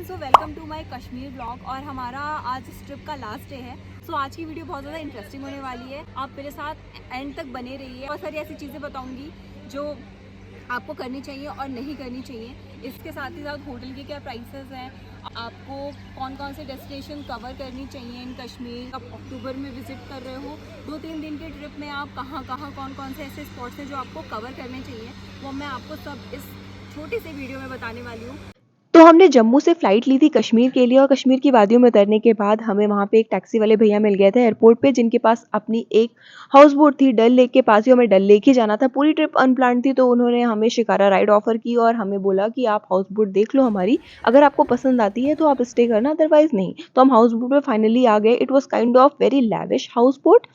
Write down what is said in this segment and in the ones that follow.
Everyone, so welcome to my Kashmir blog. और हमारा आज इस ट्रिप का लास्ट डे है। सो आज की वीडियो बहुत ज़्यादा इंटरेस्टिंग होने वाली है। आप मेरे साथ एंड तक बने रहिए। बहुत सारी ऐसी चीज़ें बताऊंगी जो आपको करनी चाहिए और नहीं करनी चाहिए। इसके साथ ही साथ होटल के क्या प्राइसेस हैं, आपको कौन कौन से डेस्टिनेशन कवर करनी चाहिए इन कश्मीर। आप अक्टूबर में विजिट कर रहे हो, 2-3 दिन के ट्रिप में आप कहाँ कौन कौन से ऐसे स्पॉट्स हैं जो आपको कवर करने चाहिए, वो मैं आपको सब इस छोटी सी वीडियो में बताने वाली हूँ। तो हमने जम्मू से फ़्लाइट ली थी कश्मीर के लिए और कश्मीर की वादियों में उतरने के बाद हमें वहाँ पे एक टैक्सी वाले भैया मिल गए थे एयरपोर्ट पे, जिनके पास अपनी एक हाउस बोट थी डल लेक के पास ही। हमें डल लेक ही जाना था, पूरी ट्रिप अनप्लान्ड थी। तो उन्होंने हमें शिकारा राइड ऑफ़र की और हमें बोला कि आप हाउस बोट देख लो हमारी, अगर आपको पसंद आती है तो आप स्टे करना, अदरवाइज़ नहीं। तो हम हाउस बोट पे फाइनली आ गए। It was kind of very lavish house boat,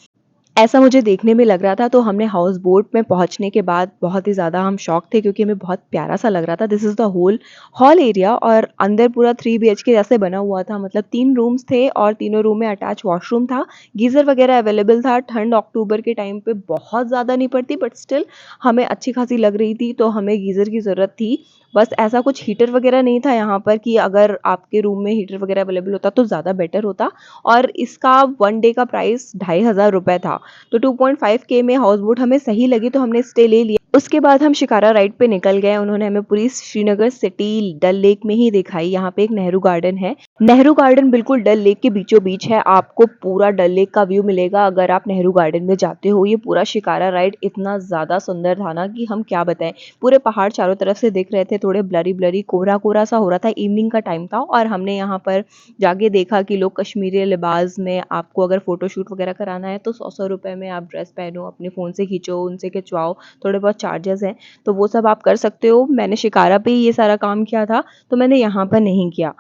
ऐसा मुझे देखने में लग रहा था। तो हमने हाउस बोट में पहुंचने के बाद बहुत ही ज़्यादा हम शॉक थे, क्योंकि हमें बहुत प्यारा सा लग रहा था। This is the whole hall area और अंदर पूरा 3 BHK जैसे बना हुआ था। मतलब 3 रूम्स थे और तीनों रूम में अटैच वॉशरूम था, गीज़र वगैरह अवेलेबल था। ठंड अक्टूबर के टाइम पे बहुत ज़्यादा नहीं पड़ती, बट स्टिल हमें अच्छी खासी लग रही थी, तो हमें गीज़र की ज़रूरत थी। बस ऐसा कुछ हीटर वगैरह नहीं था यहाँ पर कि अगर आपके रूम में हीटर वगैरह अवेलेबल होता तो ज़्यादा बेटर होता। और इसका 1 डे का प्राइस 2500 रुपये था। तो 2.5K में हाउस बोट हमें सही लगी, तो हमने स्टे ले लिया। उसके बाद हम शिकारा राइड पे निकल गए। उन्होंने हमें पूरी श्रीनगर सिटी डल लेक में ही दिखाई। यहाँ पे एक नेहरू गार्डन है। नेहरू गार्डन बिल्कुल डल लेक के बीचों बीच है। आपको पूरा डल लेक का व्यू मिलेगा अगर आप नेहरू गार्डन में जाते हो। ये पूरा शिकारा राइड इतना ज़्यादा सुंदर था ना कि हम क्या बताएं। पूरे पहाड़ चारों तरफ से दिख रहे थे, थोड़े ब्लरी ब्लरी कोहरा कोहरा सा हो रहा था। इवनिंग का टाइम था और हमने यहाँ पर जाके देखा कि लोग कश्मीरी लिबास में, आपको अगर फोटोशूट वगैरह कराना है तो 100 रुपये में आप ड्रेस पहनो, अपने फ़ोन से खींचो, उनसे खिंचवाओ। थोड़े बहुत चार्जेस हैं, तो वो सब आप कर सकते हो। मैंने शिकारा पे ही ये सारा काम किया था, तो मैंने यहाँ पर नहीं किया।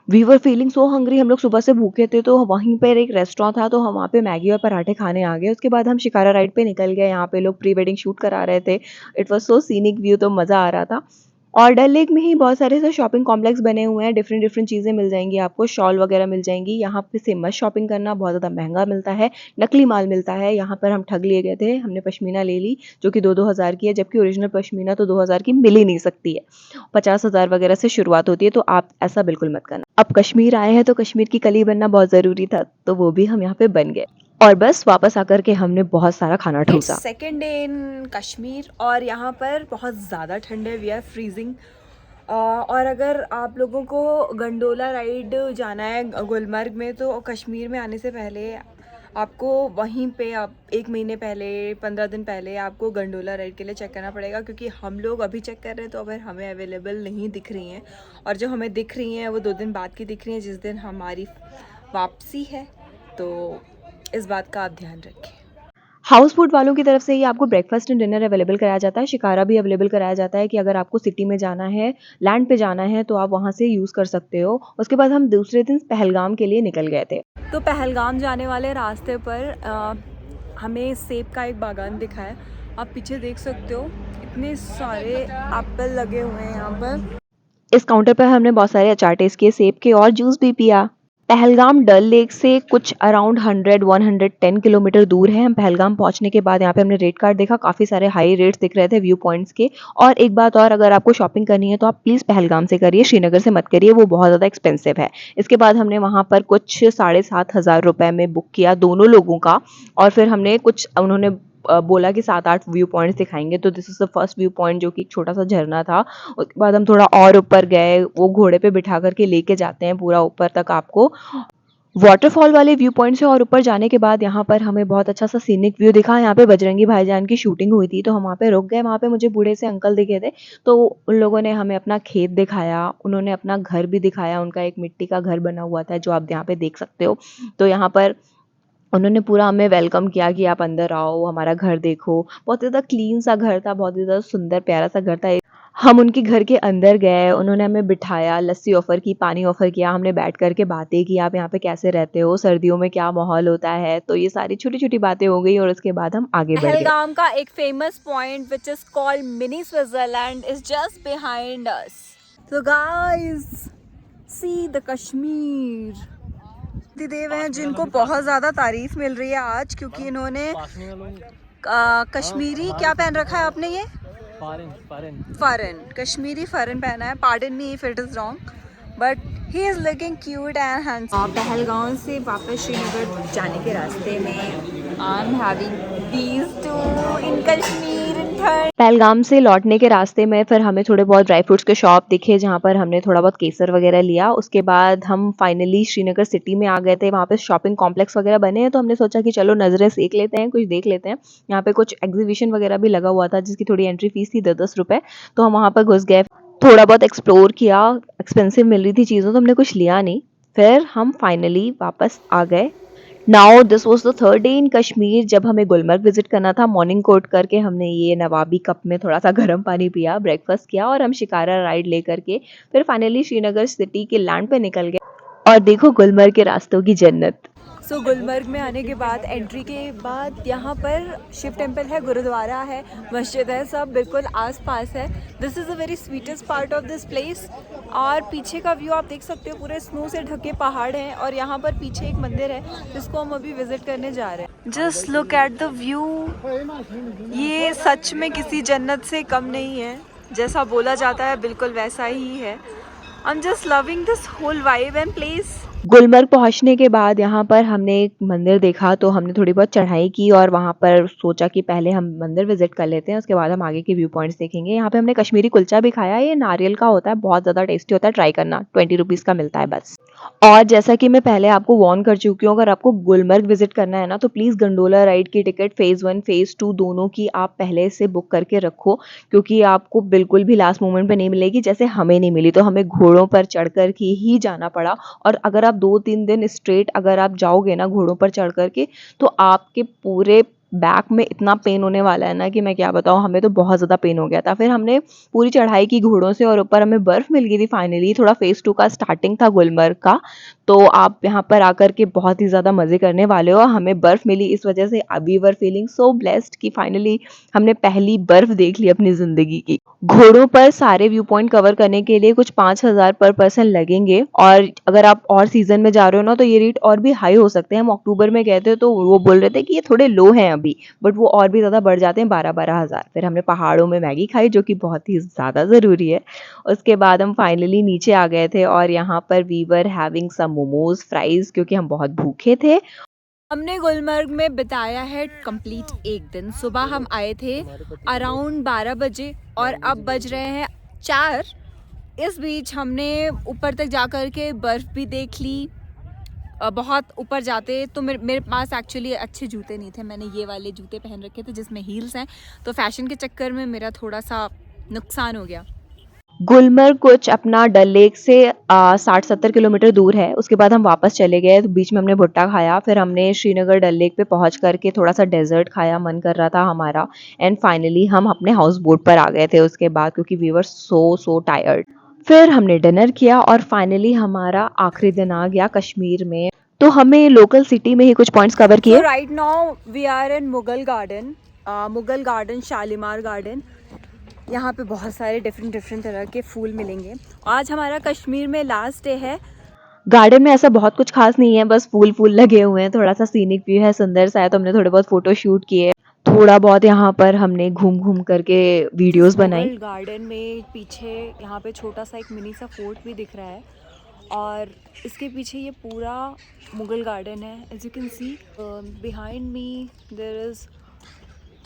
We were feeling so hungry, हम लोग सुबह से भूखे थे। तो वहीं पर एक रेस्टोरेंट था, तो हम वहाँ पे मैगी और पराठे खाने आ गए। उसके बाद हम शिकारा राइड पे निकल गए। यहाँ पे लोग प्री वेडिंग शूट करा रहे थे। It was so scenic view, तो मज़ा आ रहा था। और डल लेक में ही बहुत सारे ऐसे शॉपिंग कॉम्प्लेक्स बने हुए हैं। डिफरेंट डिफरेंट चीज़ें मिल जाएंगी आपको, शॉल वगैरह मिल जाएंगी। यहाँ पे से मत शॉपिंग करना, बहुत ज़्यादा महंगा मिलता है, नकली माल मिलता है। यहाँ पर हम ठग लिए गए थे। हमने पश्मीना ले ली जो कि 2-2 हज़ार की है, जबकि ओरिजिनल पश्मीना तो 2 हज़ार की मिल ही नहीं सकती है। 50,000 वगैरह से शुरुआत होती है, तो आप ऐसा बिल्कुल मत करना। अब कश्मीर आए हैं तो कश्मीर की कली बनना बहुत ज़रूरी था, तो वो भी हम यहाँ पे बन गए। और बस वापस आकर के हमने बहुत सारा खाना इट्स ठूसा। सेकेंड डे इन कश्मीर और यहाँ पर बहुत ज़्यादा ठंड है। We are freezing. और अगर आप लोगों को गंडोला राइड जाना है गुलमर्ग में, तो कश्मीर में आने से पहले आपको वहीं पे, आप 1 महीने पहले, 15 दिन पहले आपको गंडोला राइड के लिए चेक करना पड़ेगा। क्योंकि हम लोग अभी चेक कर रहे हैं तो अगर हमें अवेलेबल नहीं दिख रही हैं, और जो हमें दिख रही हैं वो 2 दिन बाद की दिख रही हैं, जिस दिन हमारी वापसी है। तो इस बात का आप ध्यान रखें। हाउस बोट वालों की तरफ से ही आपको ब्रेकफास्ट एंड डिनर अवेलेबल कराया जाता है। शिकारा भी अवेलेबल कराया जाता है कि अगर आपको सिटी में जाना है, लैंड पे जाना है, तो आप वहाँ से यूज़ कर सकते हो। उसके बाद हम दूसरे दिन पहलगाम के लिए निकल गए थे। तो पहलगाम जाने वाले रास्ते पर हमें सेब का एक बागान दिखा है। आप पीछे देख सकते हो, इतने सारे एप्पल लगे हुए हैं यहाँ पर। इस काउंटर पर हमने बहुत सारे अचार टेस्ट किए, सेब के, और जूस भी पिया। पहलगाम डल लेक से कुछ अराउंड 110 किलोमीटर दूर है। हम पहलगाम पहुंचने के बाद यहाँ पे हमने रेट कार्ड देखा, काफ़ी सारे हाई रेट्स दिख रहे थे व्यू पॉइंट्स के। और एक बात और, अगर आपको शॉपिंग करनी है तो आप प्लीज़ पहलगाम से करिए, श्रीनगर से मत करिए, वो बहुत ज़्यादा एक्सपेंसिव है। इसके बाद हमने वहाँ पर कुछ 7,500 रुपये में बुक किया दोनों लोगों का। और फिर हमने कुछ, उन्होंने बोला कि 7-8 व्यू पॉइंट्स दिखाएंगे। तो this is the first view point, जो कि एक छोटा सा झरना था। उसके बाद हम थोड़ा और ऊपर गए, वो घोड़े पे बिठा करके लेके जाते हैं पूरा ऊपर तक आपको, वाटरफॉल वाले व्यू पॉइंट से। और ऊपर जाने के बाद यहाँ पर हमें बहुत अच्छा सा सीनिक व्यू दिखा। यहाँ पे बजरंगी भाईजान की शूटिंग हुई थी, तो हम वहाँ पे रुक गए। वहाँ पे मुझे बूढ़े से अंकल दिखे थे, तो उन लोगों ने हमें अपना खेत दिखाया, उन्होंने अपना घर भी दिखाया। उनका एक मिट्टी का घर बना हुआ था, जो आप यहाँ पे देख सकते हो। तो यहाँ पर उन्होंने पूरा हमें वेलकम किया कि आप अंदर आओ, हमारा घर देखो। बहुत ज़्यादा क्लीन सा घर था, बहुत ज़्यादा सुंदर प्यारा सा घर था। हम उनके घर के अंदर गए, उन्होंने हमें बिठाया, लस्सी ऑफ़र की, पानी ऑफ़र किया। हमने बैठ कर के बातें की, आप यहाँ पे कैसे रहते हो, सर्दियों में क्या माहौल होता है। तो ये सारी छोटी-छोटी बातें हो गई और उसके बाद हम आगे बढ़ गए। पहलगाम का एक famous point which is called mini Switzerland is just behind us. तो गाइस, सी द कश्मीर। देव हैं जिनको बहुत ज़्यादा तारीफ मिल रही है आज, क्योंकि इन्होंने कश्मीरी क्या पहन रखा है आपने, ये फरन, कश्मीरी फरन पहना है। Pardon me if it is wrong, but He is looking cute and handsome. Pahalgam से वापस श्रीनगर जाने के रास्ते में I'm having these two in Kashmir in third. Pahalgam से लौटने के रास्ते में फिर हमें थोड़े बहुत ड्राई फ्रूट्स के शॉप दिखे जहाँ पर हमने थोड़ा बहुत केसर वगैरह लिया। उसके बाद हम फाइनली श्रीनगर सिटी में आ गए थे। वहाँ पे शॉपिंग कॉम्प्लेक्स वगैरह बने हैं तो हमने सोचा कि चलो नज़रें सेक लेते हैं, कुछ देख लेते हैं। यहाँ पे कुछ एग्जीबिशन वगैरह भी लगा हुआ था जिसकी थोड़ी एंट्री फीस थी 10-10 रुपये, तो हम वहाँ पर घुस गए, थोड़ा बहुत एक्सप्लोर किया। एक्सपेंसिव मिल रही थी चीज़ों तो हमने कुछ लिया नहीं। फिर हम फाइनली वापस आ गए। Now this was the third day in Kashmir जब हमें गुलमर्ग विजिट करना था। मॉर्निंग कोट करके हमने ये नवाबी कप में थोड़ा सा गर्म पानी पिया, ब्रेकफास्ट किया और हम शिकारा राइड लेकर के फिर फाइनली श्रीनगर सिटी के लैंड पे निकल गए। और देखो गुलमर्ग के रास्तों की जन्नत। सो गुलमर्ग में आने के बाद एंट्री के बाद यहाँ पर शिव टेम्पल है, गुरुद्वारा है, मस्जिद है, सब बिल्कुल आस पास है। This is a very sweetest part of this place. और पीछे का व्यू आप देख सकते हो, पूरे स्नो से ढके पहाड़ हैं और यहाँ पर पीछे एक मंदिर है जिसको हम अभी विजिट करने जा रहे हैं। Just look at the view, ये सच में किसी जन्नत से कम नहीं है, जैसा बोला जाता है बिल्कुल वैसा ही है। I am just loving this whole vibe and place. Gulmarg पहुंचने के बाद यहाँ पर हमने एक मंदिर देखा तो हमने थोड़ी बहुत चढ़ाई की और वहाँ पर सोचा कि पहले हम मंदिर विजिट कर लेते हैं, उसके बाद हम आगे के व्यू पॉइंट्स देखेंगे। यहाँ पे हमने कश्मीरी कुलचा भी खाया, ये नारियल का होता है, बहुत ज़्यादा टेस्टी होता है, ट्राई करना, 20 रुपीज़ का मिलता है बस। और जैसा कि मैं पहले आपको वार्न कर चुकी हूँ, अगर आपको गुलमर्ग विजिट करना है ना तो प्लीज़ गंडोला राइड की टिकट फेज़ 1 फेज़ 2 दोनों की आप पहले से बुक करके रखो, क्योंकि आपको बिल्कुल भी लास्ट मोमेंट पे नहीं मिलेगी, जैसे हमें नहीं मिली। तो हमें घोड़ों पर चढ़ कर के ही जाना पड़ा। और अगर आप 2-3 दिन स्ट्रेट अगर आप जाओगे ना घोड़ों पर चढ़ कर के तो आपके पूरे बैक में इतना पेन होने वाला है ना कि मैं क्या बताऊँ, हमें तो बहुत ज़्यादा पेन हो गया था। फिर हमने पूरी चढ़ाई की घोड़ों से और ऊपर हमें बर्फ़ मिल गई थी फाइनली। थोड़ा फेज़ 2 का स्टार्टिंग था गुलमर्ग का, तो आप यहाँ पर आकर के बहुत ही ज़्यादा मज़े करने वाले हो। हमें बर्फ़ मिली, इस वजह से we were feeling so blessed कि फाइनली हमने पहली बर्फ़ देख ली अपनी ज़िंदगी की। घोड़ों पर सारे व्यू पॉइंट कवर करने के लिए कुछ 5,000 पर पर्सन लगेंगे और अगर आप और सीज़न में जा रहे हो ना तो ये रेट और भी हाई हो सकते हैं। हम अक्टूबर में गए थे तो वो बोल रहे थे कि ये थोड़े लो हैं अभी, बट वो और भी ज़्यादा बढ़ जाते हैं, 12-12 हज़ार। फिर हमने पहाड़ों में मैगी खाई जो कि बहुत ही ज़्यादा ज़रूरी है। उसके बाद हम फाइनली नीचे आ गए थे और यहाँ पर we were having some momos fries क्योंकि हम बहुत भूखे थे। हमने गुलमर्ग में बिताया है कंप्लीट एक दिन। सुबह हम आए थे अराउंड 12 बजे और अब बज रहे हैं 4। इस बीच हमने ऊपर तक जा कर के बर्फ़ भी देख ली। बहुत ऊपर जाते तो मेरे पास एक्चुअली अच्छे जूते नहीं थे, मैंने ये वाले जूते पहन रखे थे जिसमें हील्स हैं, तो फैशन के चक्कर में मेरा थोड़ा सा नुकसान हो गया। गुलमर्ग कुछ अपना डल लेक से 60-70 किलोमीटर दूर है। उसके बाद हम वापस चले गए, तो बीच में हमने भुट्टा खाया। फिर हमने श्रीनगर डल लेक पे पहुंच करके थोड़ा सा डेजर्ट खाया, मन कर रहा था हमारा। एंड फाइनली हम अपने हाउस बोट पर आ गए थे उसके बाद, क्योंकि वी वर सो टायर्ड। फिर हमने डिनर किया और फाइनली हमारा आखिरी दिन आ गया कश्मीर में। तो हमें लोकल सिटी में ही कुछ पॉइंट्स कवर किए। Right now we are in Mughal garden, Shalimar garden. यहाँ पे बहुत सारे डिफरेंट तरह के फूल मिलेंगे। आज हमारा कश्मीर में लास्ट डे है। गार्डन में ऐसा बहुत कुछ खास नहीं है, बस फूल लगे हुए हैं, थोड़ा सा सीनिक व्यू है, सुंदर सा है, तो हमने थोड़े बहुत फोटो शूट किए। थोड़ा बहुत यहाँ पर हमने घूम करके वीडियोस बनाई। गार्डन में पीछे यहाँ पे छोटा सा एक मिनी सा फोर्ट भी दिख रहा है और इसके पीछे ये पूरा मुगल गार्डन है। As you can see behind me there is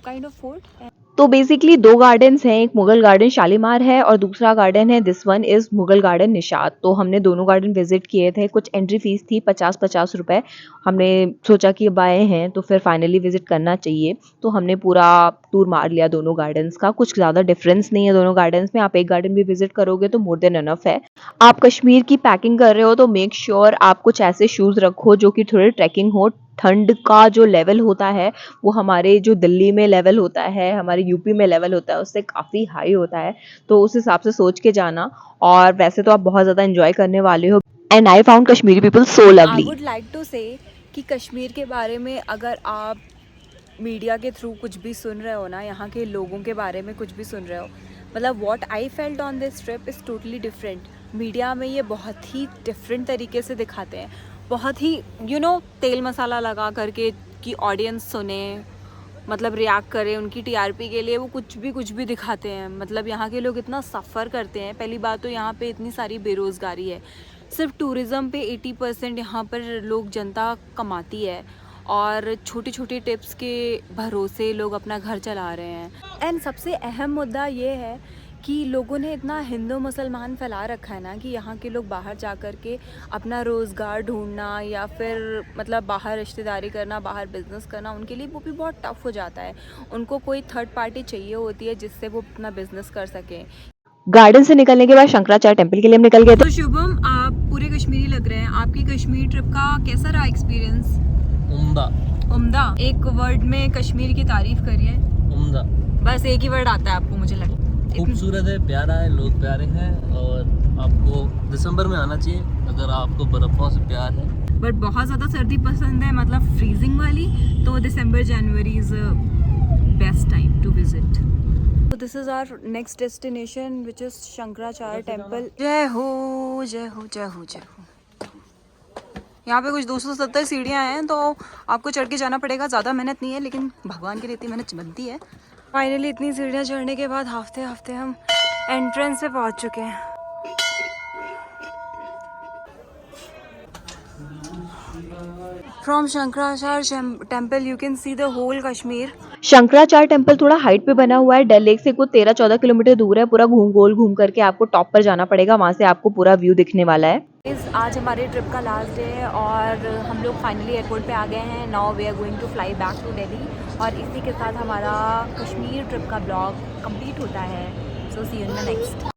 kind of fort. तो बेसिकली 2 गार्डन्स हैं, एक मुगल गार्डन शालीमार है और दूसरा गार्डन है this one is Mughal garden Nishat. तो हमने दोनों गार्डन विजिट किए थे। कुछ एंट्री फीस थी 50-50 रुपए। हमने सोचा कि अब आए हैं तो फिर फाइनली विजिट करना चाहिए, तो हमने पूरा टूर मार लिया दोनों गार्डन्स का। कुछ ज़्यादा डिफरेंस नहीं है दोनों गार्डन्स में, आप एक गार्डन भी विजिट करोगे तो मोर देन इनफ है। आप कश्मीर की पैकिंग कर रहे हो तो मेक श्योर आप कुछ ऐसे शूज़ रखो जो कि थोड़े ट्रैकिंग हो। ठंड का जो लेवल होता है वो हमारे जो दिल्ली में लेवल होता है, हमारे यूपी में लेवल होता है, उससे काफ़ी हाई होता है, तो उस हिसाब से सोच के जाना। और वैसे तो आप बहुत ज़्यादा एंजॉय करने वाले हो। And I found Kashmiri people so lovely. I would like to say कि कश्मीर के बारे में अगर आप मीडिया के थ्रू कुछ भी सुन रहे हो ना, यहाँ के लोगों के बारे में कुछ भी सुन रहे हो, मतलब what I felt on this trip is totally different. Media में ये बहुत ही डिफरेंट तरीके से दिखाते हैं, बहुत ही तेल मसाला लगा करके कि ऑडियंस सुने, मतलब रिएक्ट करे उनकी टीआरपी के लिए, वो कुछ भी दिखाते हैं। मतलब यहाँ के लोग इतना सफ़र करते हैं। पहली बात तो यहाँ पे इतनी सारी बेरोज़गारी है, सिर्फ टूरिज़्म पे 80% यहाँ पर लोग जनता कमाती है और छोटे छोटे टिप्स के भरोसे लोग अपना घर चला रहे हैं। एंड सबसे अहम मुद्दा ये है कि लोगों ने इतना हिंदू मुसलमान फैला रखा है ना कि यहाँ के लोग बाहर जा कर के अपना रोज़गार ढूंढना या फिर मतलब बाहर रिश्तेदारी करना, बाहर बिजनेस करना, उनके लिए वो भी बहुत टफ हो जाता है। उनको कोई थर्ड पार्टी चाहिए होती है जिससे वो अपना बिजनेस कर सकें। गार्डन से निकलने के बाद शंकराचार्य टेम्पल के लिए हम निकल गए थे। तो शुभम, आप पूरे कश्मीरी लग रहे हैं। आपकी कश्मीर ट्रिप का कैसा रहा एक्सपीरियंस? उम्दा। उम्दा। एक वर्ड में कश्मीर की तारीफ करिए। उम्दा। बस एक ही वर्ड आता है आपको, मुझे लगता है। खूबसूरत है, प्यारा है, लोग प्यारे हैं और आपको दिसंबर में आना चाहिए अगर आपको बर्फों से प्यार है। बट बहुत ज़्यादा सर्दी पसंद है, मतलब फ्रीजिंग वाली, तो December January is best time to visit. So this is our next destination, which is Shankaracharya temple. जय हो जय हो जय हो जय हो। यहाँ पे कुछ 270 सीढ़ियाँ हैं, तो आपको चढ़ के जाना पड़ेगा। ज़्यादा मेहनत नहीं है, लेकिन भगवान के लिए इतनी मेहनत बनती है। फाइनली इतनी सीढ़ियाँ चढ़ने के बाद हफ्ते हफ्ते हम एंट्रेंस पे पहुँच चुके हैं। From Shankaracharya temple you can see the whole Kashmir. Shankaracharya temple थोड़ा हाइट पे बना हुआ है, डल लेक से कुछ 13-14 किलोमीटर दूर है। पूरा गोल घूम करके आपको टॉप पर जाना पड़ेगा, वहाँ से आपको पूरा व्यू दिखने वाला है। आज हमारे ट्रिप का लास्ट डे है और हम लोग फाइनली एयरपोर्ट पे आ गए हैं। Now we are going to fly back to Delhi और इसी के साथ हमारा कश्मीर ट्रिप का ब्लॉग कंप्लीट होता है। So see you in the next.